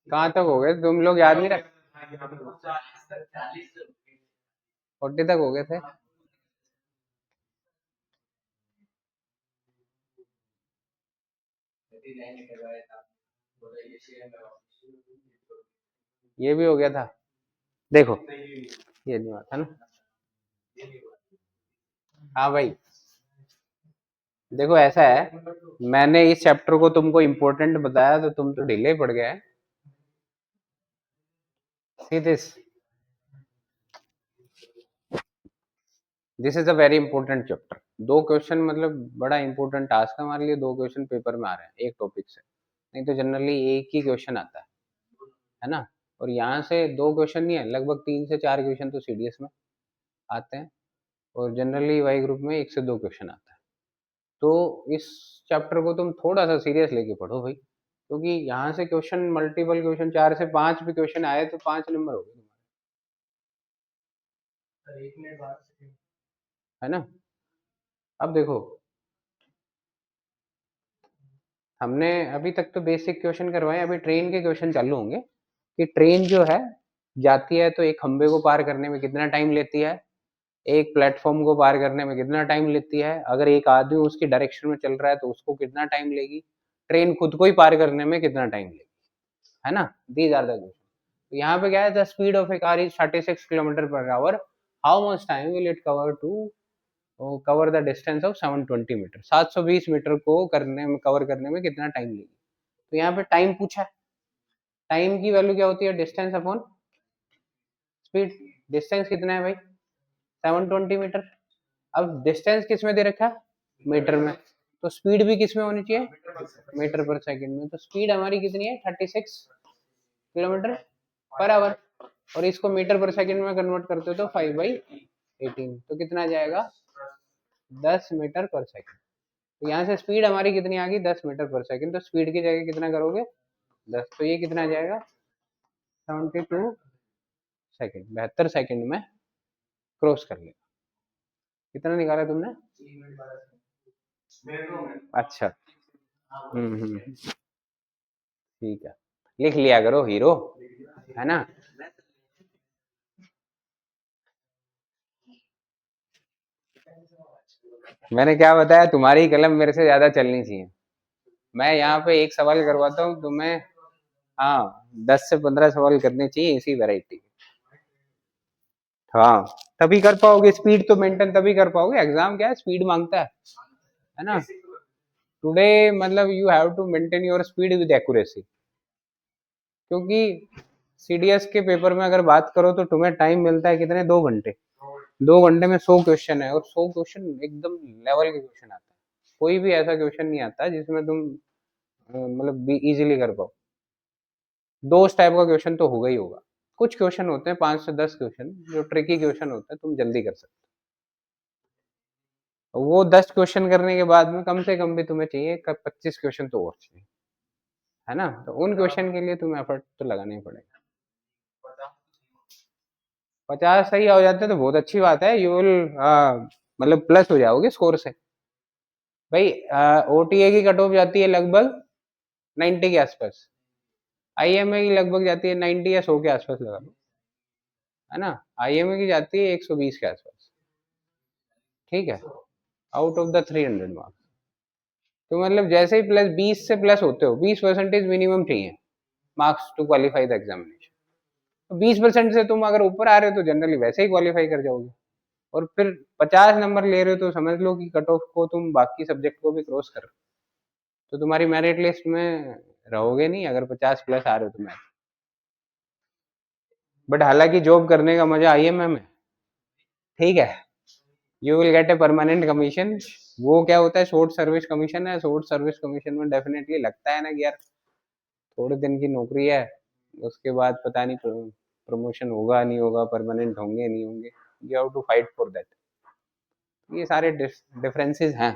कहाँ तक हो गए तुम लोग, याद नहीं रख? 40 तक हो गए थे। ये भी हो गया था। देखो ये नहीं हुआ था ना। हाँ भाई, देखो ऐसा है, मैंने इस चैप्टर को तुमको इम्पोर्टेंट बताया तो तुम तो ढीले पड़ गए। See this is a very important chapter. दो क्वेश्चन मतलब बड़ा इंपॉर्टेंट टास्क है हमारे लिए, दो क्वेश्चन पेपर में आ रहे हैं एक टॉपिक से, नहीं तो जनरली एक ही क्वेश्चन आता है ना। और यहाँ से दो क्वेश्चन नहीं है, लगभग 3 से 4 क्वेश्चन तो सीडीएस में आते हैं, और जनरली वाई ग्रुप में 1 से 2 क्वेश्चन आता है। तो इस चैप्टर को तुम थोड़ा सा सीरियस लेके पढ़ो भाई, क्योंकि यहाँ से क्वेश्चन, मल्टीपल क्वेश्चन, 4 से 5 भी क्वेश्चन आए तो 5 नंबर हो गए तुम्हारे, है ना। अब देखो, हमने अभी तक तो बेसिक क्वेश्चन करवाए, अभी ट्रेन के क्वेश्चन चालू होंगे कि ट्रेन जो है जाती है तो एक खंबे को पार करने में कितना टाइम लेती है, एक प्लेटफॉर्म को पार करने में कितना टाइम लेती है, अगर एक आदमी उसकी डायरेक्शन में चल रहा है तो उसको कितना टाइम लेगी, ट्रेन खुद को ही पार करने में कितना टाइम लेगी, है ना। These are the question. तो यहाँ पे क्या है, the speed of a car is 36 kilometre per hour, how much time will it cover to cover the distance of 720 metre, 720 metre को करने में, कवर करने में कितना टाइम लेगी। तो यहाँ पे टाइम पूछा है, टाइम की वैल्यू क्या होती है, डिस्टेंस अपॉन स्पीड। डिस्टेंस कितना है भाई, 720 मीटर। अब डिस्टेंस किस में दे रखा है, मीटर में, तो स्पीड भी किस में होनी चाहिए, मीटर पर सेकंड में। तो स्पीड हमारी कितनी है, 36 किलोमीटर पर आवर, और इसको मीटर पर सेकंड में कन्वर्ट करते हो तो 5/18, तो कितना आ जाएगा, 10 मीटर पर सेकंड। तो यहाँ से स्पीड हमारी कितनी आ गई, 10 मीटर पर सेकंड, तो स्पीड की जगह कितना करोगे, 10, तो ये कितना आ जाएगा, 72 सेकंड, 72 सेकंड में क्रॉस कर लेगा। कितना निकाला तुमने, अच्छा। ठीक है, लिख लिया करो हीरो, है ना। मैंने क्या बताया, तुम्हारी कलम मेरे से ज्यादा चलनी चाहिए। मैं यहाँ पे एक सवाल करवाता हूँ तुम्हें, हाँ 10 से 15 सवाल करने चाहिए इसी वैरायटी। हाँ, तभी कर पाओगे, स्पीड तो मेंटेन तभी कर पाओगे, एग्जाम क्या है, स्पीड मांगता है ना। टुडे मतलब you have to maintain your speed with accuracy, क्योंकि सीडीएस के पेपर में अगर बात करो तो तुम्हें टाइम मिलता है कितने, 2 घंटे। 2 घंटे में 100 क्वेश्चन है, और 100 क्वेश्चन एकदम लेवल के क्वेश्चन आता है, कोई भी ऐसा क्वेश्चन नहीं आता जिसमें तुम मतलब इजीली कर पाओ। दो टाइप का क्वेश्चन तो होगा ही होगा। कुछ क्वेश्चन होते हैं 5 से 10 क्वेश्चन जो ट्रिकी क्वेश्चन होते हैं, तुम जल्दी कर सकते हो। वो 10 क्वेश्चन करने के बाद में कम से कम भी तुम्हें चाहिए 25 क्वेश्चन तो और चाहिए, है ना। तो उन क्वेश्चन के लिए तुम्हें एफर्ट तो लगाना ही पड़ेगा। 50 सही हो जाते तो बहुत अच्छी बात है, यू विल मतलब प्लस हो जाओगे स्कोर से। भाई ओटीए की कट ऑफ जाती है लगभग 90 के आसपास, आईएमए की लगभग जाती है 90 या 100 के आसपास लगा लो, है ना। आईएमए की जाती है 120 के आसपास, ठीक है, आउट ऑफ द 300 मार्क्स। तो मतलब जैसे ही प्लस 20 से प्लस होते हो, 20% मिनिमम चाहिए marks to qualify the examination. तो 20% से तुम अगर ऊपर आ रहे हो तो जनरली वैसे ही क्वालिफाई कर जाओगे, और फिर 50 नंबर ले रहे हो तो समझ लो कि कट ऑफ को तुम बाकी सब्जेक्ट को भी क्रॉस कर रहे हो, तो तुम्हारी मेरिट लिस्ट में रहोगे नहीं अगर 50 प्लस आ रहे हो तो। मैं बट हालांकि जॉब करने का मजा आईएमए में, ठीक है, you will get a permanent commission. वो क्या होता है, शॉर्ट सर्विस कमीशन है, शॉर्ट सर्विस कमीशन में डेफिनेटली लगता है ना कि यार थोड़े दिन की नौकरी है, उसके बाद पता नहीं प्रमोशन होगा नहीं होगा, परमानेंट होंगे नहीं होंगे, you have to fight for that. ये सारे डिफरेंसेस हैं।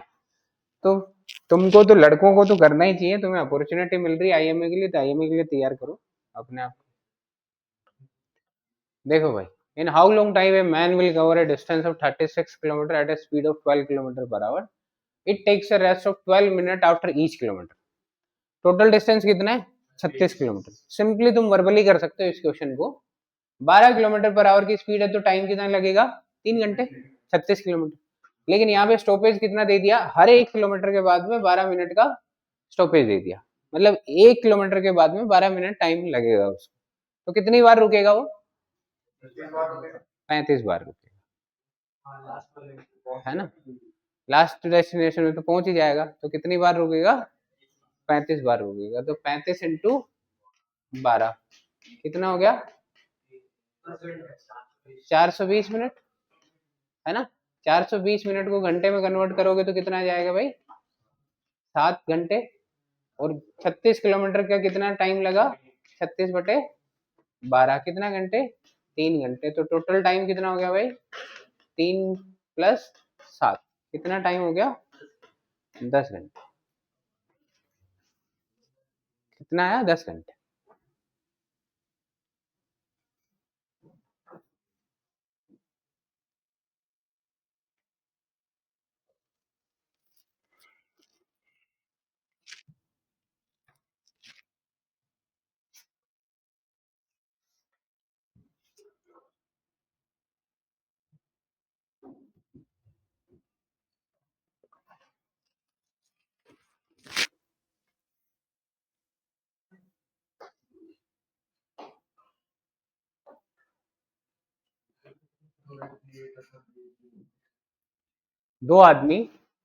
तो तुमको तो, लड़कों को तो करना ही चाहिए, तुम्हें अपॉर्चुनिटी मिल रही है आईएमए के लिए, तो आईएमए के लिए तैयार करो अपने आप। देखो भाई, in how long time a man will cover a distance of 36 kilometre at a speed of 12 kilometre per hour, it takes a rest of 12 minute after each kilometre. Total distance कितना है? 36 किलोमीटर। सिंपली तुम verbally कर सकते हो इस question को। 12 kilometre per our की speed है तो टाइम कितना लगेगा? 3 घंटे। 36 किलोमीटर। लेकिन यहाँ पे स्टॉपेज कितना दे दिया? हर 1 किलोमीटर के बाद में 12 मिनट का स्टॉपेज दे दिया, मतलब 1 किलोमीटर के बाद में 12 मिनट टाइम लगेगा उसको। तो कितनी बार रुकेगा वो? 35 बार रुकेगा, है ना। लास्ट डेस्टिनेशन में तो पहुंच ही जाएगा, तो कितनी बार रुकेगा? 35 बार रुकेगा। तो 35 इंटू 12 कितना हो गया? 420 मिनट, है ना। 420 मिनट को घंटे में कन्वर्ट करोगे तो कितना आ जाएगा भाई? 7 घंटे। और 36 किलोमीटर का कितना टाइम लगा? 36/12 कितना घंटे? 3 घंटे। तो टोटल टाइम कितना हो गया भाई? 3 प्लस 7 कितना टाइम हो गया? 10 घंटे। कितना आया? 10 घंटे। दो आदमी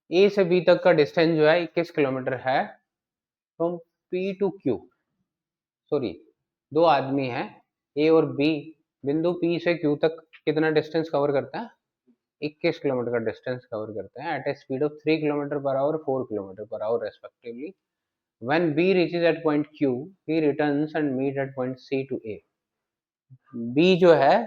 ए से बी तक का डिस्टेंस जो है 21 किलोमीटर है from P to Q. Sorry, दो आदमी हैं ए और बी, बिंदु पी से क्यू तक कितना डिस्टेंस कवर करता है? 21 किलोमीटर का डिस्टेंस कवर करते हैं at a speed of 3 kilometre per hour 4 kilometre per hour respectively. When B reaches at point Q he returns and meet at point C to A. B जो है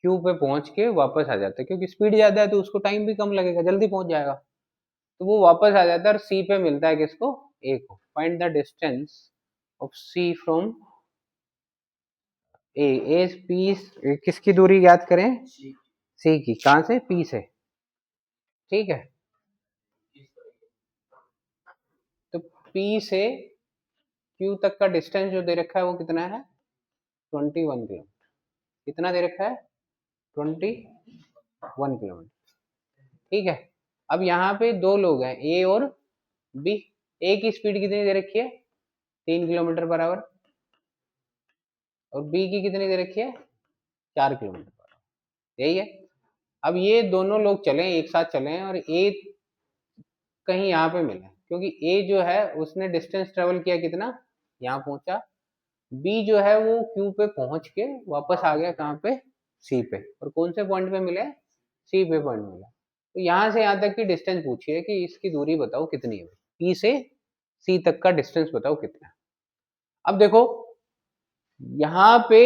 Q पे पहुंच के वापस आ जाता है, क्योंकि स्पीड ज्यादा है तो उसको टाइम भी कम लगेगा, जल्दी पहुंच जाएगा। तो वो वापस आ जाता है और सी पे मिलता है किसको? ए को। Find the distance of C from A. A P किसकी दूरी ज्ञात करें? सी की। कहां से? पी से। ठीक है, तो पी से क्यू तक का डिस्टेंस जो दे रखा है वो कितना है? 21 किलोमीटर। कितना दे रखा है? 21 किलोमीटर। ठीक है। अब यहाँ पे दो लोग हैं ए और बी। ए की स्पीड कितनी दे रखी है? 3 किलोमीटर पर आवर। और बी की कितनी दे रखी है? 4 किलोमीटर पर आवर। यही है। अब ये दोनों लोग चले, एक साथ चले और ए कहीं यहाँ पे मिला, क्योंकि ए जो है उसने डिस्टेंस ट्रेवल किया कितना? यहाँ पहुंचा। बी जो है वो क्यू पे पहुंच के वापस आ गया कहाँ पे? सी पे। और कौन से पॉइंट पे मिले? सी पे पॉइंट मिला। तो यहाँ से यहाँ तक की डिस्टेंस पूछी है कि इसकी दूरी बताओ कितनी है। पी से सी तक का डिस्टेंस बताओ कितना है। अब देखो यहाँ पे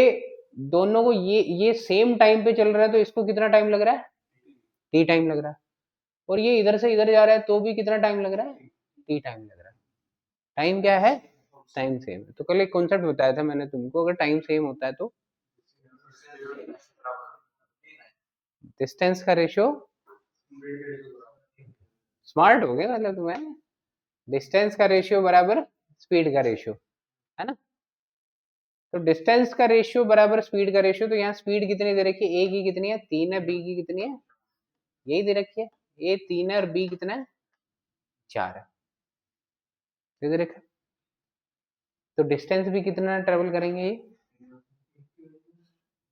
दोनों को ये सेम टाइम पे चल रहा है, तो इसको कितना टाइम लग रहा है? टी टाइम लग रहा है। और ये इधर से इधर जा रहा है तो भी कितना टाइम लग रहा है? टी टाइम लग रहा है। टाइम क्या है? टाइम सेम है। तो कल एक कॉन्सेप्ट बताया था मैंने तुमको, अगर टाइम सेम होता है तो डिस्टेंस का रेशियो। स्मार्ट हो गया मतलब तुम्हें। डिस्टेंस का रेशियो बराबर स्पीड का रेशियो, है ना। तो डिस्टेंस का रेशियो बराबर स्पीड का रेशियो। तो यहाँ स्पीड कितनी दे रखी है? ए की कितनी है? 3 है। बी की कितनी है? यही दे रखी है। ए 3 है और बी कितना है? 4 है। दे रखा। तो डिस्टेंस भी कितना ट्रेवल करेंगे ये?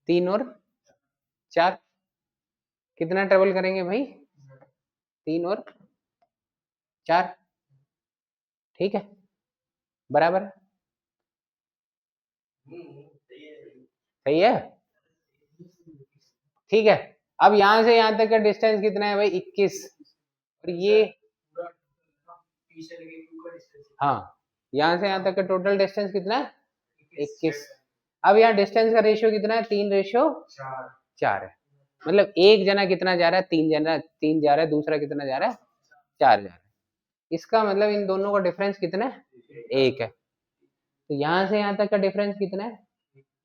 3 और 4। कितना ट्रेवल करेंगे भाई? 3 और 4। ठीक है, बराबर। सही है। ठीक है। अब यहां से यहां तक का डिस्टेंस कितना है भाई? 21। और ये, हाँ, यहाँ से यहाँ तक का टोटल डिस्टेंस कितना है? 21। अब यहाँ डिस्टेंस का रेशियो कितना है? 3:4 है। मतलब एक जना कितना जा रहा है? 3 जा रहा है। दूसरा कितना जा रहा है? 4 जा रहा है। इसका मतलब इन दोनों का डिफरेंस कितना है? 1 है। तो यहाँ से यहाँ तक का डिफरेंस कितना है?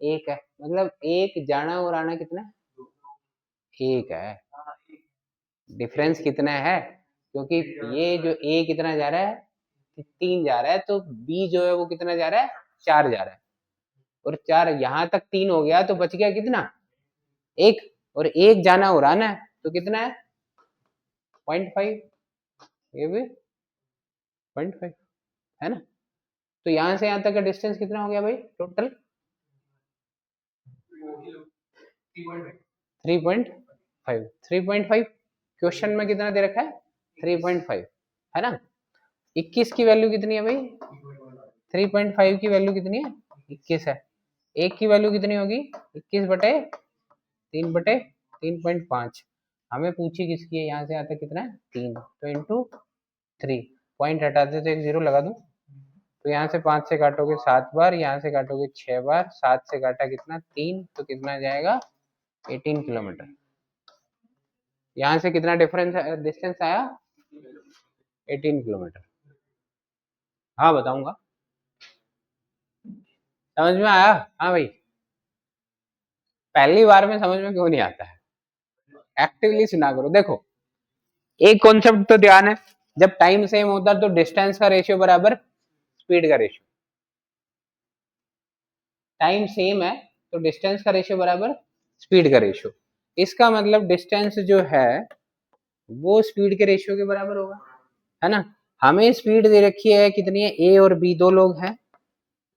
1 है। मतलब एक जाना और आना कितना है? एक है। डिफरेंस कितना है, क्योंकि ये जो ए कितना जा रहा है, 3 जा रहा है, तो बी जो है वो कितना जा रहा है, 4 जा रहा है। और 4 यहाँ तक 3 हो गया तो बच गया कितना, एक। और एक जाना और आना है तो कितना है, 0.5। ये भी 0.5 है ना। तो यहाँ से यहाँ तक का डिस्टेंस कितना हो गया भाई टोटल, 3.5। 3.5 क्वेश्चन में कितना दे रखा है, 3.5 है ना। 21 की वैल्यू कितनी है भाई, 3.5 की वैल्यू कितनी है, 21 है। एक की वैल्यू कितनी होगी, 21/3/3.5। हमें पूछी किसकी है, यहाँ से यहाँ तक कितना है 3, तो इंटू 3। पॉइंट हटाते तो एक जीरो लगा दूं, तो यहाँ से 5 से काटोगे 7 बार, यहाँ से काटोगे 6 बार, 7 से काटा कितना 3, तो कितना जाएगा 18 किलोमीटर। यहाँ से कितना डिफरेंस डिस्टेंस आया, 18 किलोमीटर। हाँ बताऊंगा, समझ में आया। हाँ भाई, पहली बार में समझ में क्यों नहीं आता है, एक्टिवली सुना करो। देखो एक कॉन्सेप्ट तो ध्यान है, जब टाइम सेम होता है तो डिस्टेंस का रेशियो बराबर स्पीड का रेशियो। टाइम सेम है तो डिस्टेंस का रेशियो बराबर स्पीड का रेशियो। इसका मतलब डिस्टेंस जो है वो स्पीड के रेशियो के बराबर होगा, है ना। हमें स्पीड दे रखी है कितनी है, ए और बी दो लोग हैं,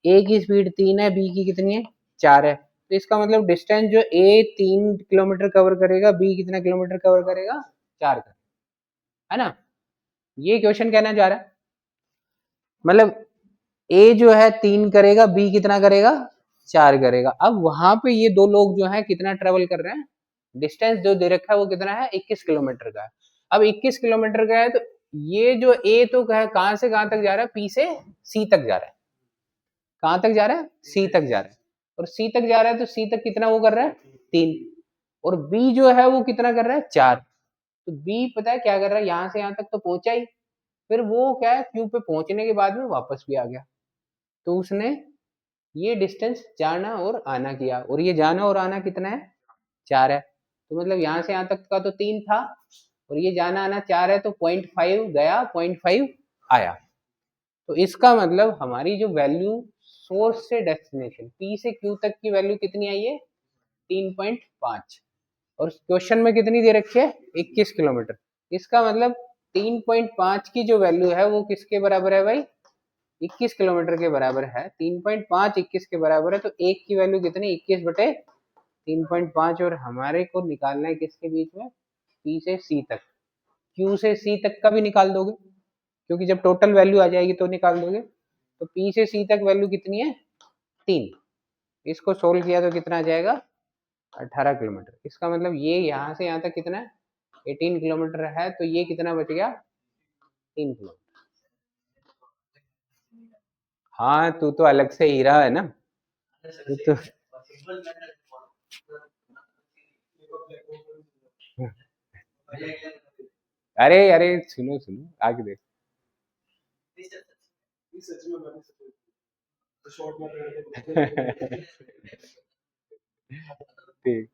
ए की स्पीड 3 है, बी की कितनी है 4 है। तो इसका मतलब डिस्टेंस जो ए 3 किलोमीटर कवर करेगा, बी कितना किलोमीटर कवर करेगा, 4 का, है ना। ये क्वेश्चन कहना चाह रहा है, मतलब ए जो है 3 करेगा, बी कितना करेगा 4 करेगा। अब वहां पे ये दो लोग जो है कितना ट्रेवल कर रहे हैं, डिस्टेंस जो दे रखा है वो कितना है, 21 किलोमीटर का है। अब 21 किलोमीटर का है तो ये जो ए तो कहां से कहां तक जा रहा है, पी से सी तक जा रहा है। कहां तक जा रहा है, सी तक जा रहा है। और सी तक जा रहा है तो सी तक कितना वो कर रहा है, 3। और बी जो है वो कितना कर रहा है, 4। तो बी पता है क्या कर रहा है, यहां से यहां तक तो पहुंचा ही, फिर वो क्या है क्यू पे पहुंचने के बाद में वापस भी आ गया। तो उसने ये डिस्टेंस जाना और आना किया, और ये जाना और आना कितना है, 4 है। तो मतलब यहाँ से यहाँ तक का तो 3 था, और ये जाना आना 4 है, तो 0.5 गया 0.5 आया। तो इसका मतलब हमारी जो वैल्यू सोर्स से डेस्टिनेशन पी से क्यू तक की वैल्यू कितनी आई है, 3.5। और क्वेश्चन में कितनी दे रखी है, 21 किलोमीटर। इसका मतलब 3.5 की जो वैल्यू है वो किसके बराबर है भाई, 21 किलोमीटर के बराबर है। 3.5 21 के बराबर है, तो एक की वैल्यू कितनी, 21/3.5। और हमारे को निकालना है किसके बीच में, पी से सी तक। क्यू से सी तक का भी निकाल दोगे, क्योंकि जब टोटल वैल्यू आ जाएगी तो निकाल दोगे। तो पी से सी तक वैल्यू कितनी है, 3। इसको सोल्व किया तो कितना आ जाएगा, 18 किलोमीटर। इसका मतलब ये यहाँ से यहाँ तक कितना है, 18 किलोमीटर है, तो ये कितना बच गया, 3 किलोमीटर। हाँ तू तो अलग से हीरा है ना, तू तो अरे अरे सुनो सुनो आगे देख। ठीक,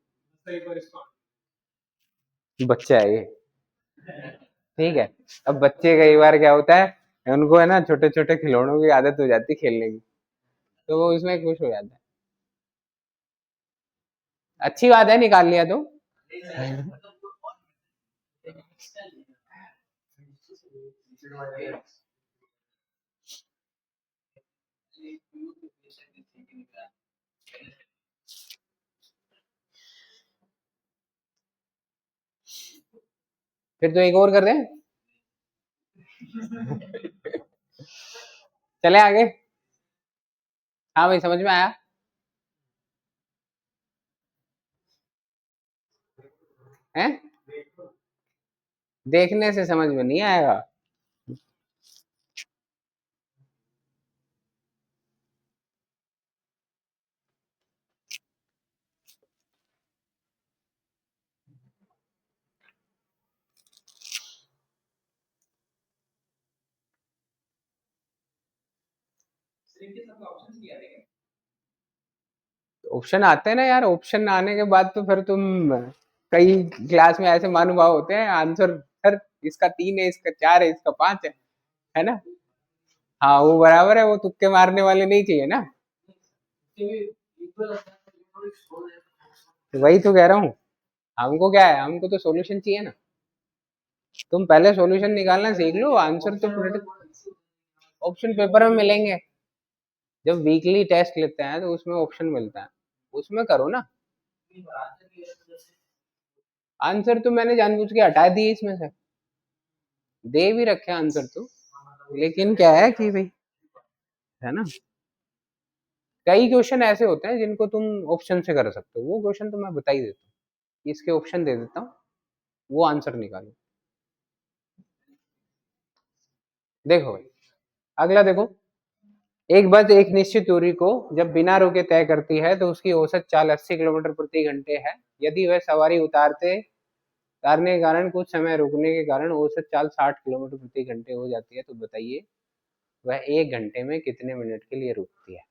बच्चा है ये, ठीक है। अब बच्चे कई बार क्या होता है, उनको है ना छोटे छोटे खिलौनों की आदत हो जाती है खेलने की, तो वो उसमें खुश हो जाता है। अच्छी बात है, निकाल लिया तो। फिर तो एक और कर दें, चले आगे। हाँ भाई समझ में आया, है देखने से समझ में नहीं आएगा। ऑप्शन आते हैं ना यार, ऑप्शन आने के बाद तो फिर तुम कई क्लास में ऐसे महानुभाव होते हैं, आंसर सर इसका 3 है, इसका 4 है, इसका 5 है ना? हाँ वो बराबर है, वो तुक्के मारने वाले नहीं चाहिए ना। तो वही तो कह रहा हूँ, हमको क्या है, हमको तो सॉल्यूशन चाहिए ना। तुम पहले सॉल्यूशन निकालना सीख लो, आंसर तो ऑप्शन पेपर में मिलेंगे। जब वीकली टेस्ट लेते हैं तो उसमें ऑप्शन मिलता है, उसमें करो ना। आंसर तो मैंने जानबूझ के हटा दिए इसमें से, दे भी रखे आंसर तो, लेकिन क्या है कि भाई, है ना, कई क्वेश्चन ऐसे होते हैं जिनको तुम ऑप्शन से कर सकते हो, वो क्वेश्चन तो मैं बता ही देता हूँ, इसके ऑप्शन दे देता हूँ, वो आंसर निकालो। देखो भाई, अगला देखो, एक बस एक निश्चित दूरी को जब बिना रुके तय करती है तो उसकी औसत चाल 80 किलोमीटर प्रति घंटे है। यदि वह सवारी उतारने के कारण कुछ समय रुकने के कारण औसत चाल 60 किलोमीटर प्रति घंटे हो जाती है, तो बताइए वह 1 घंटे में कितने मिनट के लिए रुकती है?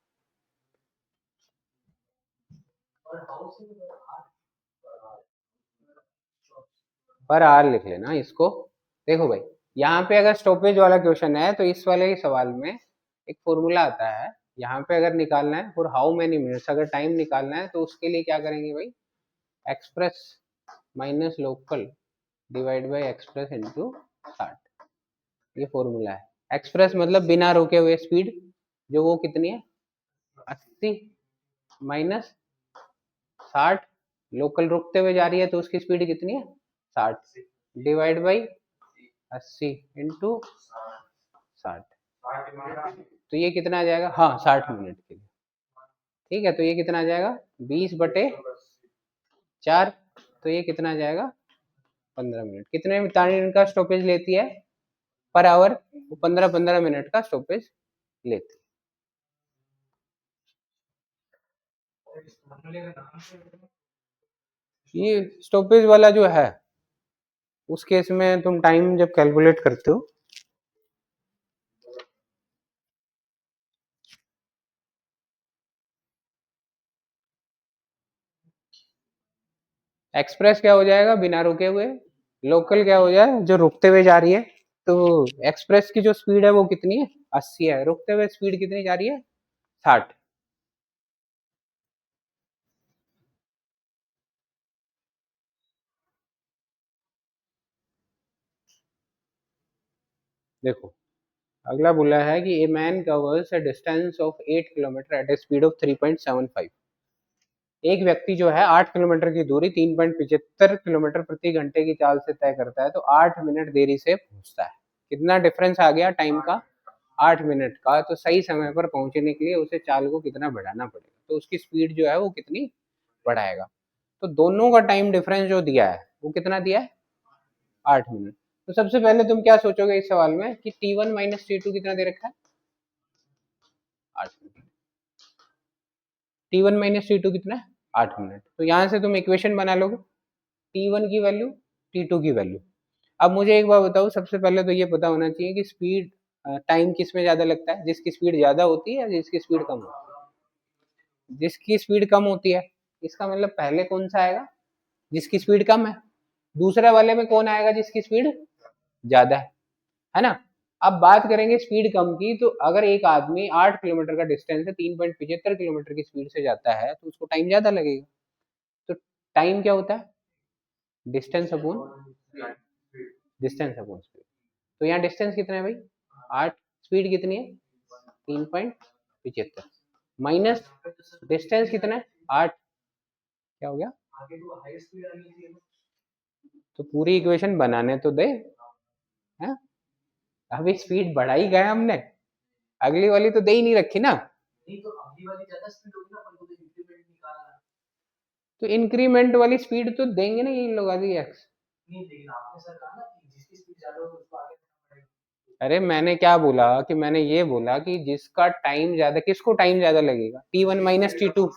पर आर लिख लेना इसको। देखो भाई, यहाँ पे अगर स्टॉपेज वाला क्वेश्चन है तो इस वाले सवाल में एक फॉर्मूला आता है, यहाँ पे अगर निकालना है फॉर हाउ मेनी मिनट्स, अगर टाइम निकालना है तो उसके लिए क्या करेंगे भाई, express minus local divide by express into 60, ये फॉर्मूला है। एक्सप्रेस मतलब बिना रुके हुए स्पीड, जो वो कितनी है 80 माइनस 60, लोकल रुकते हुए जा रही है तो उसकी स्पीड कितनी है 60, डिवाइड बाई 80 इंटू 60, तो ये कितना आ जाएगा, हाँ 60 मिनट के लिए। ठीक है, तो ये कितना आ जाएगा 20/4, तो ये कितना आ जाएगा 15 मिनट। कितने मिनट का स्टॉपेज लेती है पर आवर, वो 15-15 मिनट का स्टॉपेज लेती है। ये स्टॉपेज वाला जो है, उस केस में तुम टाइम जब कैलकुलेट करते हो, एक्सप्रेस क्या हो जाएगा बिना रुके हुए, लोकल क्या हो जाए जो रुकते हुए जा रही है। तो एक्सप्रेस की जो स्पीड है वो कितनी है 80 है, रुकते हुए स्पीड कितनी जा रही है 60। देखो, अगला बोला है कि a man covers a distance of 8 kilometre at a speed of 3.75। एक व्यक्ति जो है 8 किलोमीटर की दूरी 3.75 किलोमीटर प्रति घंटे की चाल से तय करता है तो 8 मिनट देरी से पहुंचता है। कितना डिफरेंस आ गया टाइम का, 8 मिनट का। तो सही समय पर पहुंचने के लिए उसे चाल को कितना बढ़ाना पड़ेगा, तो उसकी स्पीड जो है वो कितनी बढ़ाएगा। तो दोनों का टाइम डिफरेंस जो दिया है वो कितना दिया है 8 मिनट। तो सबसे पहले तुम क्या सोचोगे इस सवाल में कि T1 माइनस T2 कितना दे रखा है 8 मिनट। T1 माइनस T2 कितना है 8 मिनट। तो यहाँ से तुम इक्वेशन बना लोगे, T1 की वैल्यू T2 की वैल्यू। अब मुझे एक बात बताओ, सबसे पहले तो ये पता होना चाहिए कि स्पीड टाइम किस में ज्यादा लगता है, जिसकी स्पीड ज्यादा होती है या जिसकी स्पीड कम होती है। जिसकी स्पीड कम होती है, इसका मतलब पहले कौन सा आएगा जिसकी स्पीड कम है, दूसरे वाले में कौन आएगा जिसकी स्पीड ज्यादा है ना। अब बात करेंगे स्पीड कम की, तो अगर एक आदमी 8 किलोमीटर का डिस्टेंस है 3.75 किलोमीटर की स्पीड से जाता है तो उसको टाइम ज्यादा लगेगा। तो टाइम क्या होता है डिस्टेंस अपॉन स्पीड। तो यहाँ डिस्टेंस कितना है भाई 8, स्पीड कितनी है 3.75, माइनस डिस्टेंस कितना है 8, क्या हो गया, तो पूरी इक्वेशन बनाने तो दे। है, अभी स्पीड बढ़ा ही गए हमने, अगली वाली तो दे ही नहीं रखी ना। तो इंक्रीमेंट वाली स्पीड तो देंगे ना ये लोग आगे एक्स। अरे मैंने क्या बोला कि मैंने ये बोला कि जिसका टाइम ज्यादा, किसको टाइम ज्यादा लगेगा T1 minus T2,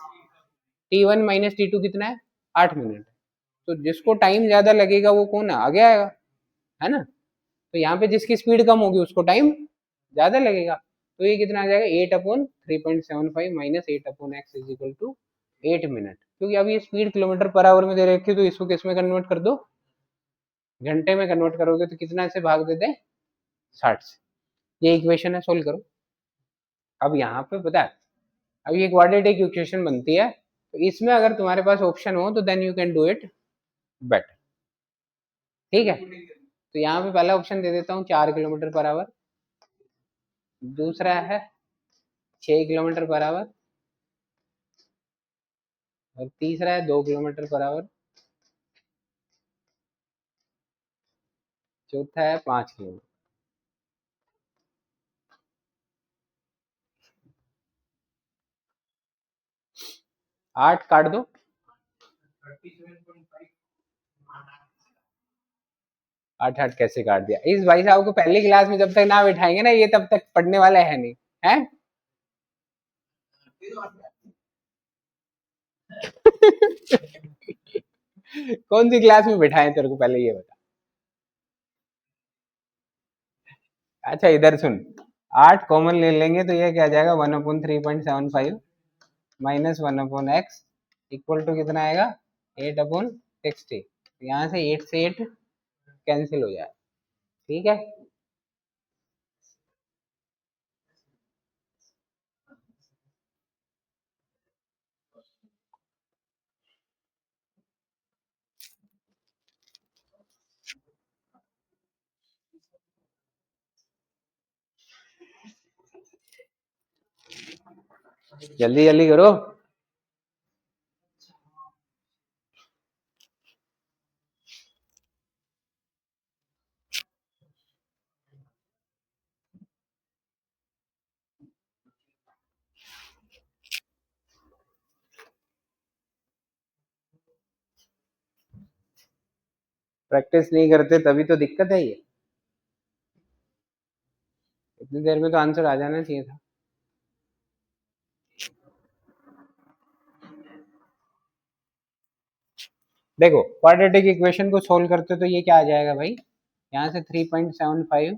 T1 minus T2 कितना है 8 मिनट। तो जिसको टाइम ज्यादा लगेगा वो कौन है आगे आएगा, है ना। तो यहाँ पे जिसकी स्पीड कम होगी उसको टाइम ज्यादा लगेगा। तो ये कितना आ जाएगा 8/3.75 minus 8/x is equal to 8 minute, क्योंकि अभी ये स्पीड किलोमीटर पर आवर में दे रखी है, तो इसको किस में कन्वर्ट कर दो, घंटे में कन्वर्ट करोगे तो कितना से भाग देते हैं, 60 से। ये इक्वेशन है, सोल्व करो। अब यहाँ पे पता है, अब ये क्वाड्रेटिक इक्वेशन बनती है, तो इसमें अगर तुम्हारे पास ऑप्शन हो तो then you can do it better. ठीक है, तो यहाँ पे पहला ऑप्शन दे देता हूँ 4 किलोमीटर पर आवर, दूसरा है 6 किलोमीटर पर आवर, और तीसरा है 2 किलोमीटर पर आवर, चौथा है 5 किलोमीटर। 8 काट दो, 8 8 कैसे काट दिया, इस भाई साहब को पहली क्लास में जब तक ना बिठाएंगे ना, ये तब तक पढ़ने वाला है नहीं है। कौन सी क्लास में बिठाए तेरे को, पहले ये बता। अच्छा इधर सुन, 8 कॉमन ले लेंगे तो ये क्या आ जाएगा, 1/3.75 माइनस 1/x इक्वल टू कितना आएगा, 8/60। यहाँ से 8 से 8 कैंसिल हो जाए। ठीक है, जल्दी जल्दी करो। प्रैक्टिस नहीं करते तभी तो दिक्कत है ये, इतनी देर में तो आंसर आ जाना चाहिए था। देखो क्वाड्रेटिक इक्वेशन को सोल्व करते तो ये क्या आ जाएगा भाई, यहाँ से 3.75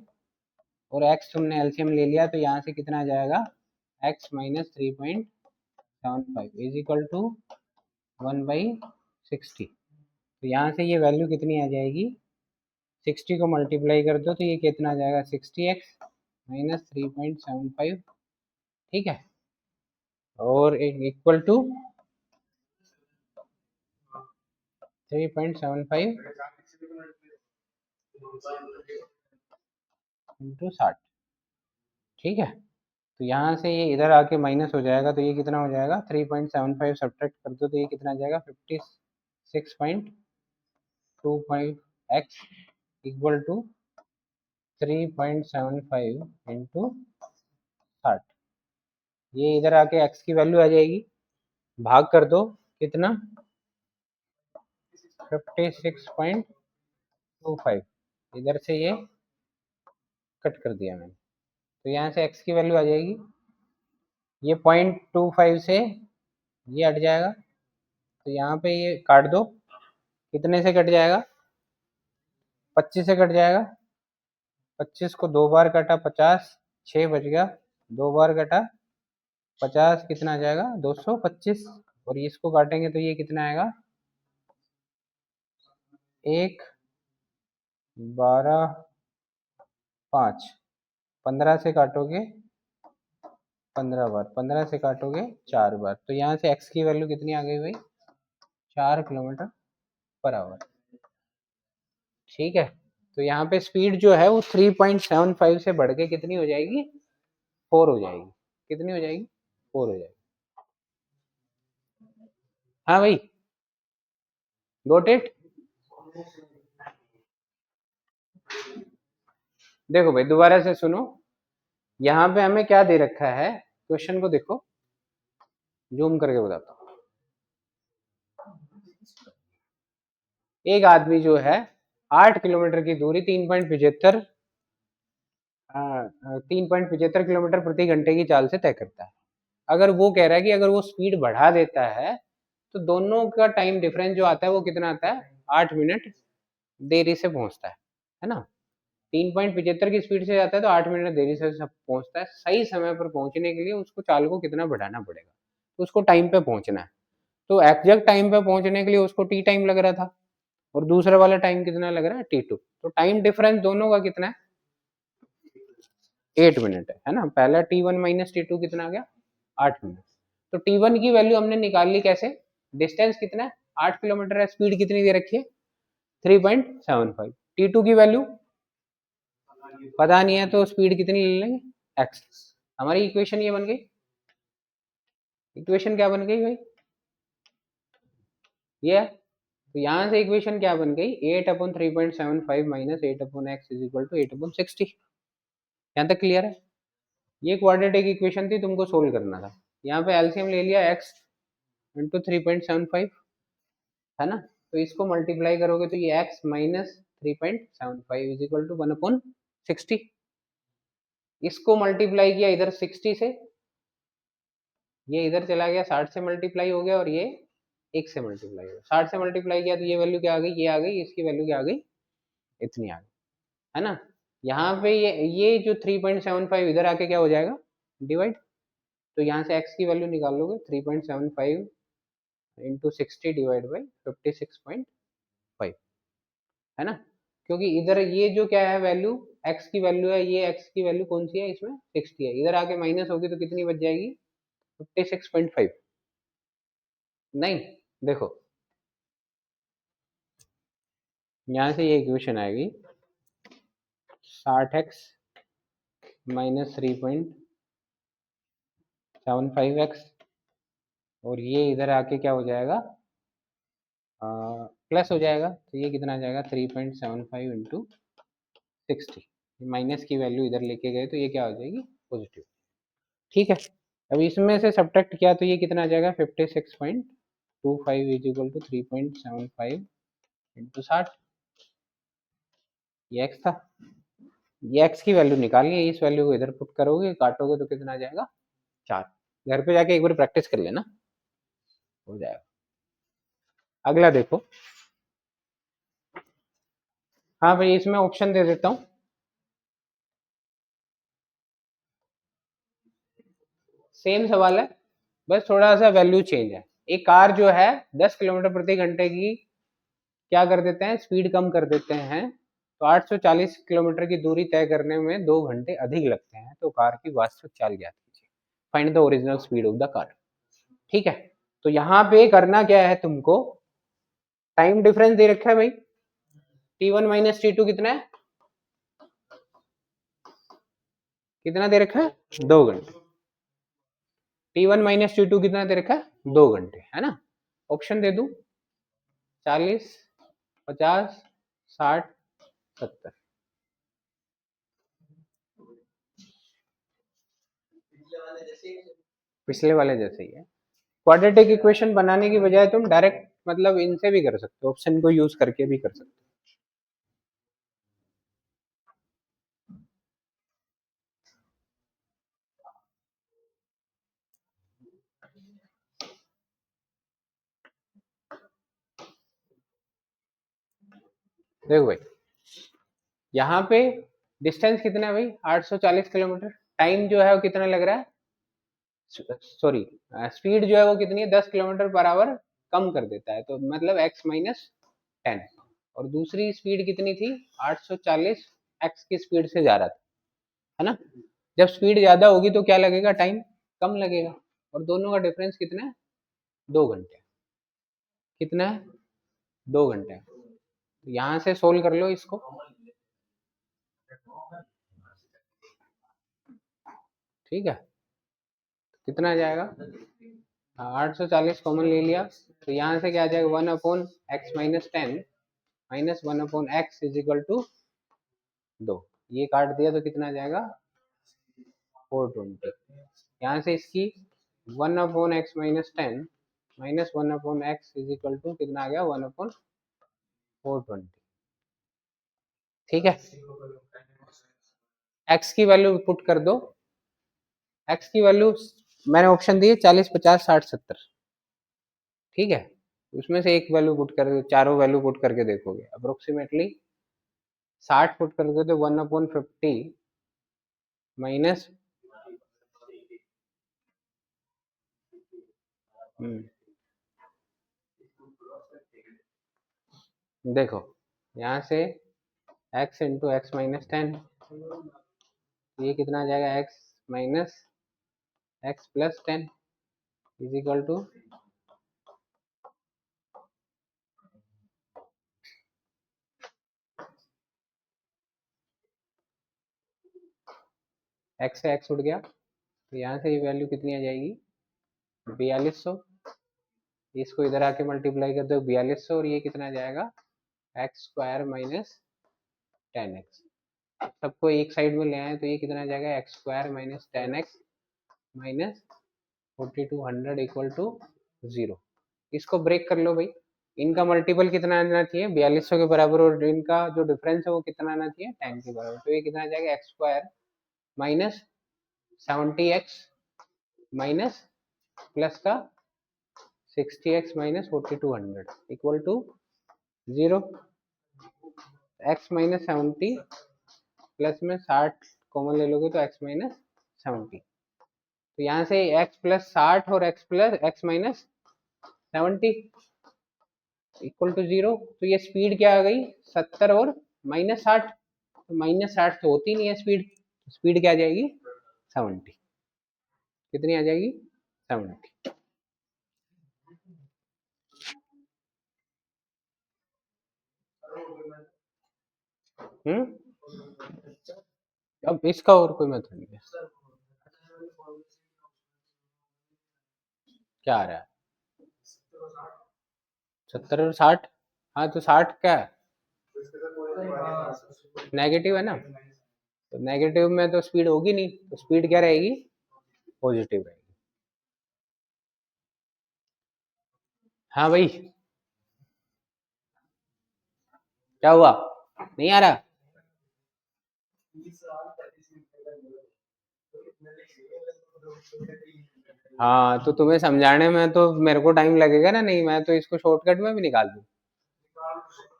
और x तुमने एलसीएम ले लिया तो यहाँ से कितना आ जाएगा, x minus 3.75 is equal to 1/60। तो यहाँ से ये वैल्यू कितनी आ जाएगी, 60 को मल्टीप्लाई कर दो तो ये कितना आ जाएगा, 60x माइनस 3.75। ठीक है, और इक्वल टू 3.75 इंटू 60। ठीक है, तो यहाँ से ये इधर आके माइनस हो जाएगा तो ये कितना हो जाएगा, 3.75 सब्ट्रैक्ट कर दो तो ये कितना आ जाएगा, 56.25x इक्वल टू 3.75 इंटू 60। ये इधर आके x की वैल्यू आ जाएगी, भाग कर दो कितना, 56.25, इधर से ये कट कर दिया मैंने, तो यहाँ से x की वैल्यू आ जाएगी, ये 0.25 से ये हट जाएगा, तो यहाँ पे ये काट दो, कितने से कट जाएगा, 25 से कट जाएगा, 25 को 2 बार कटा 50, 6 बच गया, 2 बार कटा 50 कितना आ जाएगा, 225, और इसको काटेंगे तो ये कितना आएगा, 1 12 5, 15 से काटोगे 15 बार, 15 से काटोगे 4 बार, तो यहाँ से x की वैल्यू कितनी आ गई भाई, 4 किलोमीटर पर आवर। ठीक है, तो यहाँ पे स्पीड जो है वो 3.75 से बढ़ के कितनी हो जाएगी, 4 हो जाएगी। कितनी हो जाएगी, 4 हो जाएगी। हाँ भाई, गोट इट। देखो भाई दोबारा से सुनो, यहाँ पे हमें क्या दे रखा है, क्वेश्चन को देखो, जूम करके बताता हूँ। एक आदमी जो है 8 किलोमीटर की दूरी 3.75 किलोमीटर प्रति घंटे की चाल से तय करता है। अगर वो कह रहा है कि अगर वो स्पीड बढ़ा देता है तो दोनों का टाइम डिफरेंस जो आता है वो कितना आता है, 8 मिनट देरी से पहुंचता है ना। 3.75 की स्पीड से जाता है तो 8 मिनट देरी से सब पहुंचता है। सही समय पर पहुंचने के लिए उसको चाल को कितना बढ़ाना पड़ेगा, तो उसको टाइम पे पहुंचना है। तो एग्जैक्ट टाइम पे पहुंचने के लिए उसको टी टाइम लग रहा था और दूसरे वाला टाइम कितना लग रहा है T2। तो टाइम डिफरेंस दोनों का कितना है 8 मिनट है ना। पहला T1 माइनस T2 कितना आ गया 8 मिनट। तो T1 की वैल्यू हमने निकाल ली कैसे, डिस्टेंस कितना है 8 किलोमीटर है, स्पीड कितनी दे रखी है 3.75। T2 की वैल्यू पता नहीं है तो स्पीड कितनी ले लेंगे x। हमारी इक्वेशन ये बन गई, इक्वेशन क्या बन गई भाई ये है। तो यहाँ से इक्वेशन क्या बन गई 8/3.75 minus 8/x is equal to 8/60। यहाँ तक क्लियर है। ये क्वाड्रेटिक इक्वेशन थी, तुमको सोल्व करना था। यहाँ पे एलसीएम ले लिया x इंटू 3.75 है ना। तो इसको मल्टीप्लाई करोगे तो ये x minus 3.75 is equal to 1/60। इसको मल्टीप्लाई किया इधर 60 से, ये इधर चला गया 60 से मल्टीप्लाई हो गया और ये 1 से मल्टीप्लाई हो गया। 60 से मल्टीप्लाई किया तो ये वैल्यू क्या आ गई, ये आ गई, इसकी वैल्यू क्या आ गई इतनी आ गई है ना। यहाँ पे ये जो 3.75 इधर आके क्या हो जाएगा डिवाइड। तो यहाँ से x की वैल्यू निकाल लोगे 3.75 इंटू 60 डिवाइड बाई 56.5 है ना। क्योंकि इधर ये जो क्या है वैल्यू x की वैल्यू है, ये x की वैल्यू कौन सी है इसमें 60 है, इधर आके माइनस होगी तो कितनी बच जाएगी 56.5। नहीं देखो यहाँ से ये इक्वेशन आएगी 60x माइनस 3.75x और ये इधर आके क्या हो जाएगा प्लस हो जाएगा। तो ये कितना आ जाएगा 3.75 इंटू 60, माइनस की वैल्यू इधर लेके गए तो ये क्या हो जाएगी पॉजिटिव। ठीक है, अब इसमें से सब्ट्रैक्ट किया तो ये कितना आ जाएगा 56.25 इज इक्वल टू 3.75 इंटू 60। ये एक्स था, ये एक्स की वैल्यू निकालिए, इस वैल्यू को इधर पुट करोगे काटोगे तो कितना आ जाएगा 4। घर पे जाके एक बार प्रैक्टिस कर लेना हो जाएगा। अगला देखो, हाँ भाई इसमें ऑप्शन दे देता हूँ। सेम सवाल है, बस थोड़ा सा वैल्यू चेंज है। एक कार जो है 10 किलोमीटर प्रति घंटे की क्या कर देते हैं स्पीड कम कर देते हैं, तो 840 किलोमीटर की दूरी तय करने में 2 घंटे अधिक लगते हैं, तो कार की वास्तविक चाल ज्ञात कीजिए, find the original speed of the car. ठीक है, तो यहाँ पे करना क्या है तुमको, टाइम डिफरेंस दे रखा है भाई T1 माइनस T2 कितना है, कितना दे रखा है 2 घंटे। T1 माइनस T2 कितना दे रखा है 2 घंटे है ना। ऑप्शन दे दूं 40 50 60 70। पिछले वाले जैसे ही है। क्वाड्रेटिक इक्वेशन बनाने की बजाय तुम डायरेक्ट मतलब इनसे भी कर सकते हो, ऑप्शन को यूज करके भी कर सकते हो। देखो भाई यहाँ पे डिस्टेंस कितना है भाई 840 किलोमीटर, टाइम जो है वो कितना लग रहा है, सॉरी स्पीड जो है वो कितनी है 10 किलोमीटर पर आवर कम कर देता है, तो मतलब x माइनस 10। और दूसरी स्पीड कितनी थी 840 x की स्पीड से जा रहा था है ना। जब स्पीड ज्यादा होगी तो क्या लगेगा टाइम कम लगेगा, और दोनों का डिफरेंस कितना है 2 घंटे। कितना है 2 घंटे। तो यहाँ से सोल्व कर लो इसको, ठीक है कितना आ जाएगा 840 कॉमन ले लिया, तो यहाँ से क्या आ जाएगा 1/x-10 minus 1/x is equal to 2। ये काट दिया तो कितना आ जाएगा 420। यहाँ से इसकी 1/x-10 minus 1/x is equal to कितना आ गया 1/420। ठीक है, x की वैल्यू पुट कर दो, x की वैल्यू मैंने ऑप्शन दिए 40 50 60 70। ठीक है, उसमें से एक वैल्यू पुट कर, चारों वैल्यू पुट करके देखोगे अप्रोक्सीमेटली 60 पुट करके तो 1/50 माइनस देखो यहाँ से x इंटू एक्स माइनस 10, ये कितना आ जाएगा x minus x plus 10 is equal to x से x उठ गया, तो यहाँ से ये वैल्यू कितनी आ जाएगी 4200, इसको इधर आके मल्टीप्लाई कर दो 4200, और ये कितना आ जाएगा एक्स स्क्वायर माइनस 10x। सबको एक साइड में ले आए तो ये कितना आ जाएगा x square minus 10x minus 4200 equal to 0। इसको ब्रेक कर लो भाई, इनका मल्टीपल कितना आना चाहिए 4200 के बराबर, और इनका जो डिफरेंस है वो कितना आना चाहिए 10 के बराबर, तो ये कितना आ जाएगा x square minus 70x minus plus का 60x minus 4200 equal to 0। x minus 70 plus में 60 कॉमन ले लोगे तो x माइनस 70, तो यहाँ से x प्लस 60 और x plus x minus 70 equal to 0। तो ये स्पीड क्या आ गई 70 और माइनस 60, तो माइनस 60 तो होती नहीं है स्पीड, स्पीड क्या आ जाएगी 70, कितनी आ जाएगी 70। अब इसका और कोई मेथड नहीं है, क्या आ रहा है 70 और 60, हाँ तो 60 क्या है नेगेटिव है ना, तो नेगेटिव में तो स्पीड होगी नहीं, तो स्पीड क्या रहेगी पॉजिटिव रहेगी। हाँ भाई क्या हुआ, नहीं आ रहा, हाँ तो तुम्हें समझाने में तो मेरे को टाइम लगेगा ना, नहीं मैं तो इसको शॉर्टकट में भी निकाल दूँ,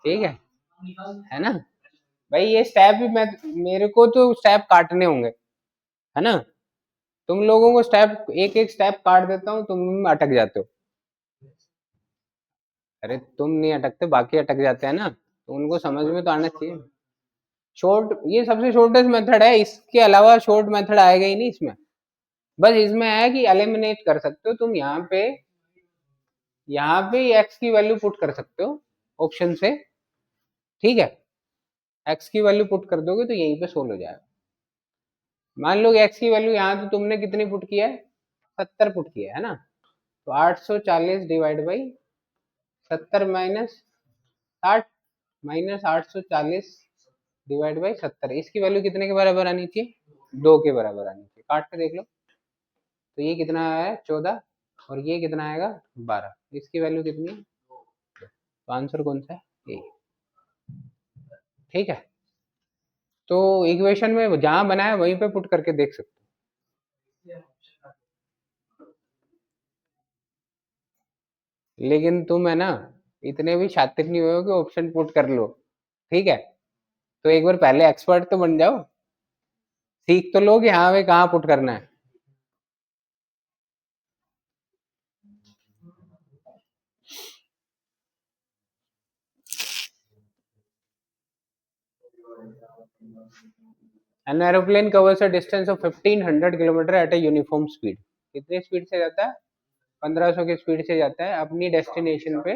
ठीक है ना भाई। ये स्टेप भी मैं, मेरे को तो स्टेप काटने होंगे, है ना, तुम लोगों को स्टेप एक एक स्टेप काट देता हूँ, तुम अटक जाते हो। अरे तुम नहीं अटकते, बाकी अटक जाते हैं ना, तो उनको समझ में तो आना चाहिए। शॉर्ट, ये सबसे शॉर्टेस्ट मेथड है, इसके अलावा शॉर्ट मेथड आएगा ही नहीं इसमें। बस इसमें है कि एलिमिनेट कर सकते हो तुम, यहाँ पे एक्स की वैल्यू पुट कर सकते हो ऑप्शन से, ठीक है, एक्स की वैल्यू पुट कर दोगे तो यहीं पे सोल्व हो जाएगा। मान लो एक्स की वैल्यू यहाँ तो तुमने कितनी पुट किया है 70 पुट किया है ना, तो 840 divide by 70 minus 60 minus 840 divide by 70, इसकी वैल्यू कितने के बराबर आनी चाहिए 2 के बराबर आनी चाहिए, काट के देख लो, तो ये कितना है 14 और ये कितना आएगा 12, इसकी वैल्यू कितनी है, तो आंसर कौन सा है ये, ठीक है। तो इक्वेशन में जहां बनाया वहीं पे पुट करके देख सकते हो, लेकिन तुम है ना इतने भी शातिर नहीं हो कि ऑप्शन पुट कर लो, ठीक है, तो एक बार पहले एक्सपर्ट तो बन जाओ, सीख तो लो कि हाँ भाई कहाँ पुट करना है। An aeroplane covers a distance of 1500 kilometre at a uniform speed, कितनी स्पीड से जाता है 1500 की स्पीड से जाता है, अपनी डेस्टिनेशन पे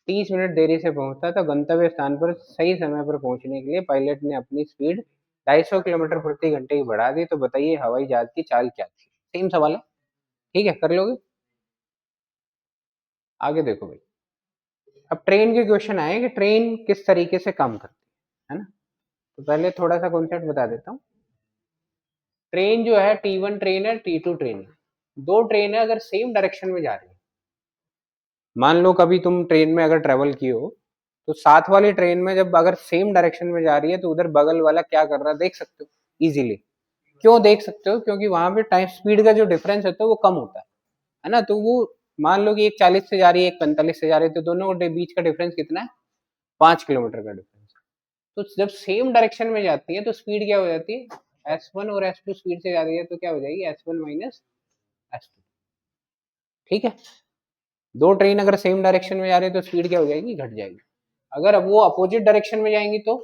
30 मिनट देरी से पहुंचता है, तो गंतव्य स्थान पर सही समय पर पहुंचने के लिए पायलट ने अपनी स्पीड 250 किलोमीटर प्रति घंटे की बढ़ा दी, तो बताइए हवाई जहाज की चाल क्या थी। सेम सवाल है, ठीक है कर लोगे। आगे देखो भाई, अब ट्रेन के क्वेश्चन आए कि ट्रेन किस तरीके से काम करती है ना, तो पहले थोड़ा सा कॉन्सेप्ट बता देता हूँ। ट्रेन जो है T1 ट्रेन है, T2 ट्रेन है, दो ट्रेन है, अगर सेम डायरेक्शन में जा रही है, मान लो कभी तुम ट्रेन में अगर ट्रेवल किए हो, तो साथ वाली ट्रेन में जब अगर सेम डायरेक्शन में जा रही है, तो उधर बगल वाला क्या कर रहा है देख सकते हो इजीली। क्यों देख सकते हो, क्योंकि वहां पे टाइम स्पीड का जो डिफरेंस होता है वो कम होता है ना, तो वो मान लो कि एक 40 से जा रही है, एक 45 से जा रही है, तो दोनों के बीच का डिफरेंस कितना है 5 किलोमीटर का डिफरेंस। तो जब सेम डायरेक्शन में जाती है तो स्पीड क्या हो जाती है S1 और S2 स्पीड से जा रही है, तो क्या हो जाएगी S1 माइनस S2, ठीक है। दो ट्रेन अगर सेम डायरेक्शन में जा रही है तो स्पीड क्या हो जाएगी घट जाएगी। अगर अब वो अपोजिट डायरेक्शन में जाएंगी तो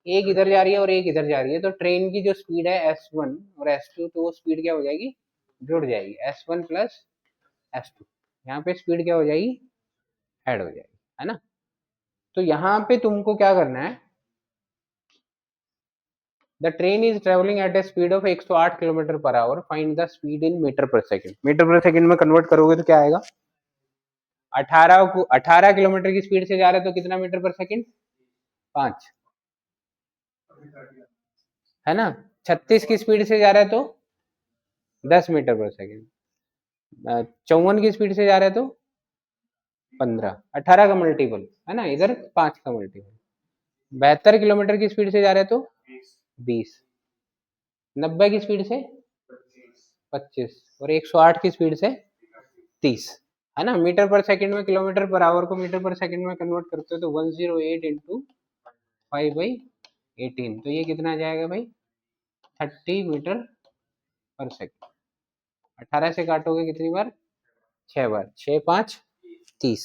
एक इधर जा रही है और एक इधर जा रही है, तो ट्रेन की जो स्पीड है S1 और S2, तो वो स्पीड क्या हो जाएगी, जुड़ जाएगी, S1 प्लस S2। यहाँ पे स्पीड क्या हो जाएगी, ऐड हो जाएगी, है ना। तो यहाँ पे तुमको क्या करना है, the train is travelling at a speed of 108 kilometre per hour, find the speed in metre per second. Metre per second में कन्वर्ट करोगे तो क्या आएगा, 18 किलोमीटर की स्पीड से जा रहे तो कितना मीटर पर सेकंड, 5, है ना। 36 की स्पीड से जा रहा है तो 10 मीटर पर सेकंड, 54 की स्पीड से जा रहा है तो 15, 18 का मल्टीपल, है ना, इधर 5 का मल्टीपल। 72 किलोमीटर की स्पीड से जा रहे हैं तो 20, 90 की स्पीड से 25 और 108 की स्पीड से 30, है ना। मीटर पर सेकंड में किलोमीटर पर आवर को मीटर पर सेकंड में कन्वर्ट करते हो तो 108 इंटू 5/18, तो ये कितना आ जाएगा भाई, 30 मीटर पर सेकंड। 18 से काटोगे कितनी बार, 6 बार, 6 5 30।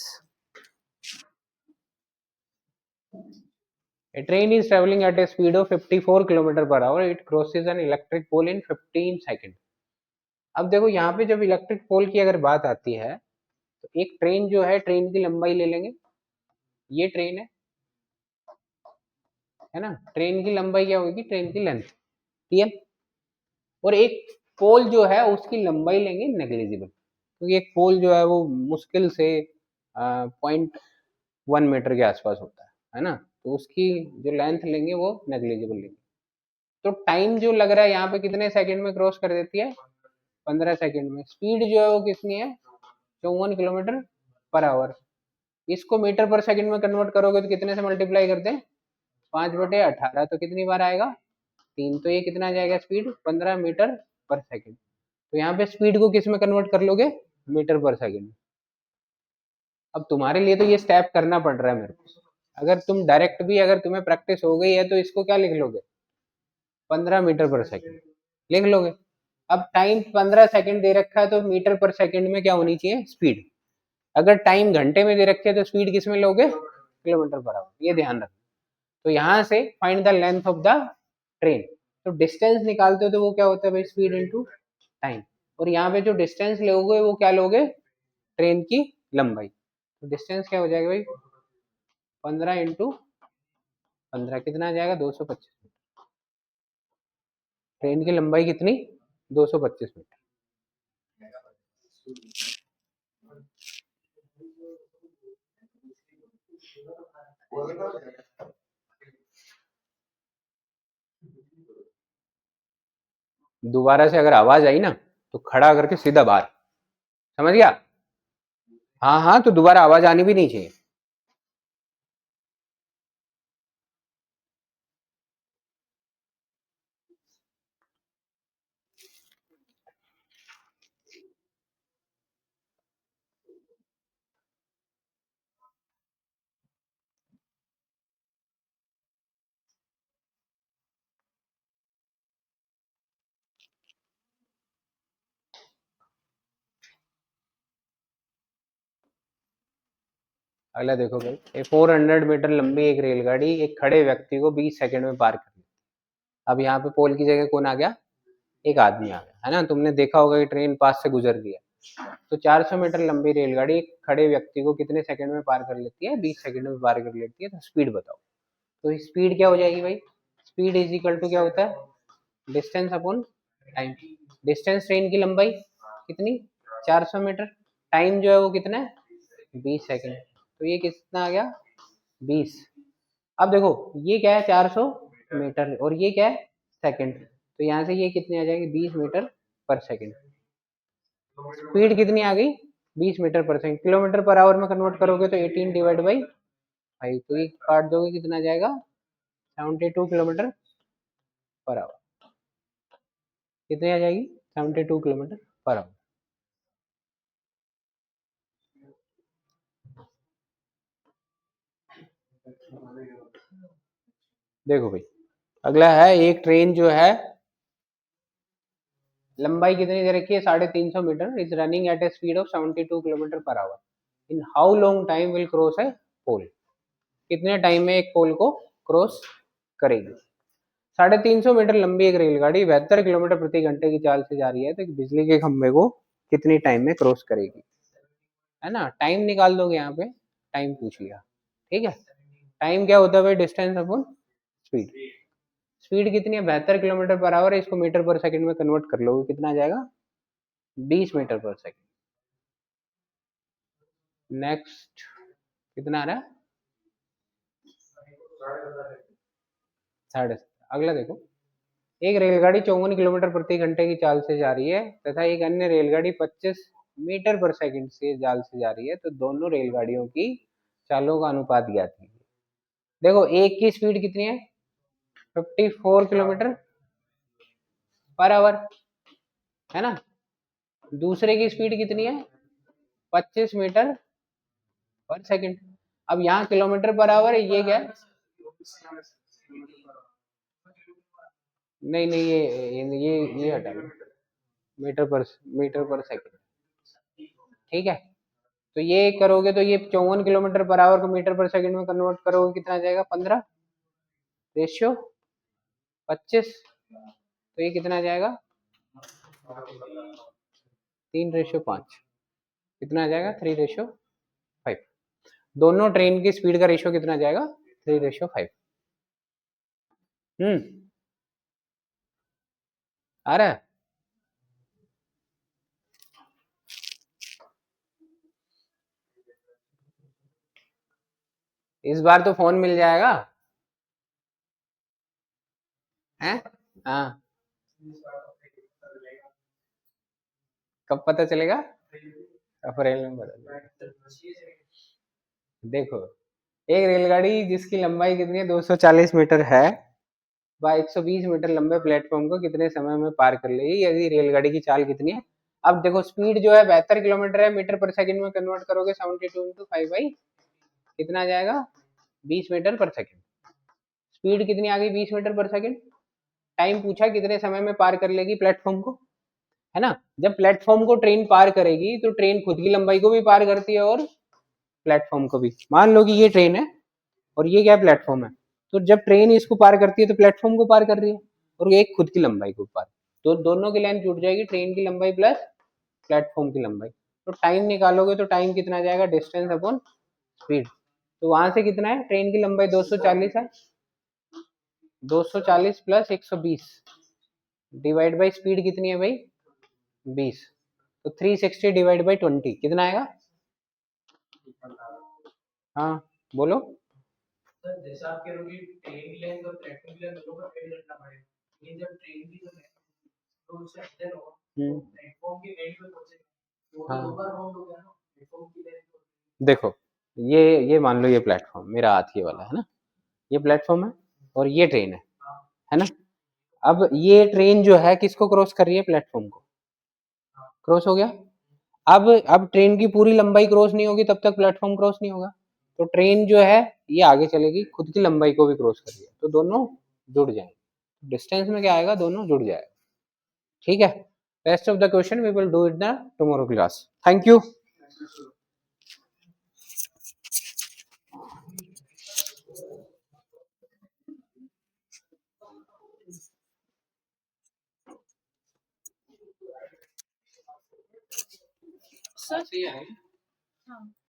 A train is traveling at a speed of 54 kilometre per hour, it crosses an electric pole in 15 second. अब देखो यहाँ पे जब इलेक्ट्रिक पोल की अगर बात आती है, तो एक ट्रेन जो है, ट्रेन की लंबाई ले लेंगे, ये ट्रेन है ना, ट्रेन की लंबाई क्या होगी, ट्रेन की लेंथ, ठीक है। और एक पोल जो है उसकी लंबाई लेंगे नेग्लिजिबल, क्योंकि एक पोल जो है वो मुश्किल से 0.1 मीटर के आसपास होता है ना, तो उसकी जो लेंथ लेंगे वो नेग्लिजिबल लेंगे। तो टाइम जो लग रहा है यहाँ पे कितने सेकंड में क्रॉस कर देती है, 15 सेकंड में। स्पीड जो है वो कितनी है, 54 किलोमीटर पर आवर। इसको मीटर पर सेकंड में कन्वर्ट करोगे तो कितने से मल्टीप्लाई करते हैं, 5/18, तो कितनी बार आएगा, 3, तो ये कितना आ जाएगा स्पीड, 15 मीटर पर सेकंड। तो यहाँ पे स्पीड को किस में कन्वर्ट कर लोगे, मीटर पर सेकंड। अब तुम्हारे लिए तो ये स्टेप करना पड़ रहा है मेरे को, अगर तुम डायरेक्ट भी, अगर तुम्हें प्रैक्टिस हो गई है तो इसको क्या लिख लोगे, 15 मीटर पर सेकंड लिख लोगे। अब टाइम 15 सेकंड दे रखा है तो मीटर पर सेकंड में क्या होनी चाहिए, स्पीड। अगर टाइम घंटे में दे रखे है तो स्पीड किस में लोगे, किलोमीटर पर आवर, ये ध्यान रखना। तो यहाँ से find the length of the train, तो डिस्टेंस निकालते हो तो वो क्या होता है भाई, स्पीड इंटू टाइम। और यहाँ पे जो डिस्टेंस लोगे वो क्या लोगे, ट्रेन की लंबाई। तो डिस्टेंस क्या हो जाएगा भाई, 15 इंटू 15 कितना आ जाएगा, 225 मीटर। ट्रेन की लंबाई कितनी, 225 मीटर। दोबारा से अगर आवाज आई ना तो खड़ा करके सीधा बाहर, समझ गया। हाँ हाँ, तो दोबारा आवाज आनी भी नहीं चाहिए। अगला देखो भाई, 400 मीटर लंबी एक रेलगाड़ी एक खड़े व्यक्ति को 20 सेकंड में पार कर ली। अब यहाँ पे पोल की जगह कौन आ गया, एक आदमी आ गया, है ना। तुमने देखा होगा कि ट्रेन पास से गुजर रही है, तो 400 मीटर लंबी रेलगाड़ी एक खड़े व्यक्ति को कितने सेकंड में पार कर लेती है, 20 सेकंड में पार कर लेती है। तो स्पीड बताओ। तो स्पीड क्या हो जाएगी भाई, स्पीड इज इक्वल टू क्या होता है, distance upon time. Distance train की लंबाई कितनी, 400 मीटर, टाइम जो है वो कितना है, 20 सेकंड, तो ये कितना आ गया, 20। अब देखो ये क्या है, 400 मीटर और ये क्या है, सेकंड, तो यहाँ से ये कितनी आ जाएगी, 20 मीटर पर सेकंड। स्पीड कितनी आ गई, 20 metre per second. Kilometre per our में कन्वर्ट करोगे तो 18 डिवाइड बाई 5, तो ये काट दोगे कितना आ जाएगा, 72 किलोमीटर पर आवर। कितनी आ जाएगी, 72 किलोमीटर पर आवर। देखो भाई, अगला है एक ट्रेन जो है, लंबाई कितनी दे रखी है, 350 metre, is running at a speed of 72 kilometre per hour. In how long time will cross a pole. कितने टाइम में एक पोल को क्रॉस करेगी। 350 मीटर लंबी एक रेलगाड़ी 72 किलोमीटर प्रति घंटे की चाल से जा रही है, तो बिजली के खंभे को कितनी टाइम में क्रॉस करेगी, है ना। टाइम निकाल दोगे, यहाँ पे टाइम पूछ लिया, ठीक है। टाइम क्या होता है भाई, डिस्टेंस अपॉन स्पीड। स्पीड कितनी है, 72 किलोमीटर पर आवर है, इसको मीटर पर सेकंड में कन्वर्ट कर लोगे, कितना आ जाएगा, 20 मीटर पर सेकंड। नेक्स्ट कितना आ रहा है, 7.5। अगला देखो, एक रेलगाड़ी 54 किलोमीटर प्रति घंटे की चाल से जा रही है तथा एक अन्य रेलगाड़ी 25 मीटर पर सेकंड से चाल से जा रही है, तो दोनों रेलगाड़ियों की चालों का अनुपात ज्ञात कीजिए। देखो, एक की स्पीड कितनी है, 54 किलोमीटर पर आवर, है ना। दूसरे की स्पीड कितनी है, 25 मीटर पर सेकंड। अब यहाँ किलोमीटर पर आवर है, ये क्या है, नहीं नहीं, ये हटा लो, मीटर पर सेकंड, ठीक है। तो ये करोगे तो ये 54 किलोमीटर पर आवर को मीटर पर सेकंड में कन्वर्ट करोगे, कितना आ जाएगा, 15/25, तो ये कितना आ जाएगा, 3/5, कितना आ जाएगा, 3/5। दोनों ट्रेन की स्पीड का रेशियो कितना आ जाएगा, 3/5। आ रहा है। इस बार तो फोन मिल जाएगा, हैं। हाँ, कब पता चलेगा, अप्रैल में बदल। देखो, एक रेलगाड़ी जिसकी लंबाई कितनी है, 240 मीटर है, वह 120 मीटर लंबे प्लेटफॉर्म को कितने समय में पार कर लेगी, यदि रेलगाड़ी की चाल कितनी है। अब देखो, स्पीड जो है 72 किलोमीटर है, मीटर पर सेकंड में कन्वर्ट करोगे 72 × 5 कितना आ जाएगा, 20 मीटर पर सेकंड। स्पीड कितनी आ गई, 20 मीटर पर सेकंड। टाइम पूछा कितने समय में पार कर लेगी प्लेटफॉर्म को, है ना। जब प्लेटफॉर्म को ट्रेन पार करेगी तो ट्रेन खुद की लंबाई को भी पार करती है और प्लेटफॉर्म को भी। मान लो कि ये ट्रेन है और ये क्या प्लेटफॉर्म है, तो जब ट्रेन इसको पार करती है तो प्लेटफॉर्म को पार कर रही है और ये खुद की लंबाई को पार, तो दोनों की लाइन जुड़ जाएगी, ट्रेन की लंबाई प्लस प्लेटफॉर्म की लंबाई। तो टाइम निकालोगे तो टाइम कितना आ जाएगा, डिस्टेंस अपॉन स्पीड। तो वहां से कितना है, ट्रेन की लंबाई 240 है, 240 प्लस 120 डिवाइड बाई स्पीड कितनी है भाई, 20, तो 360 डिवाइड बाई 20 कितना आएगा। हाँ बोलो। सर जैसा आप कह रहे हो कि ट्रेन की लाइन और प्लेटफॉर्म की लाइन दोनों का एड रखना पड़ेगा, लेकिन जब ट्रेन की जो है तो उससे अंदर होगा प्लेटफॉर्म के एंड पे पहुंचेगा, तो हाँ, ओवर राउंड हो गया ना प्लेटफॉर्म की लाइन। देखो, ये मान लो, ये प्लेटफॉर्म मेरा हाथ ये वाला है ना, ये प्लेटफॉर्म है और ये ट्रेन है ना। अब ये ट्रेन जो है किसको क्रॉस कर रही है, प्लेटफॉर्म को क्रॉस हो गया। अब ट्रेन की पूरी लंबाई क्रॉस नहीं होगी तब तक प्लेटफॉर्म क्रॉस नहीं होगा, तो ट्रेन जो है ये आगे चलेगी, खुद की लंबाई को भी क्रॉस कर रही है, तो दोनों जुड़ जाएंगे। डिस्टेंस में क्या आएगा, दोनों जुड़ जाएगा, ठीक है। Rest of the question we will do it the tomorrow class. Thank you. Sir, हाँ।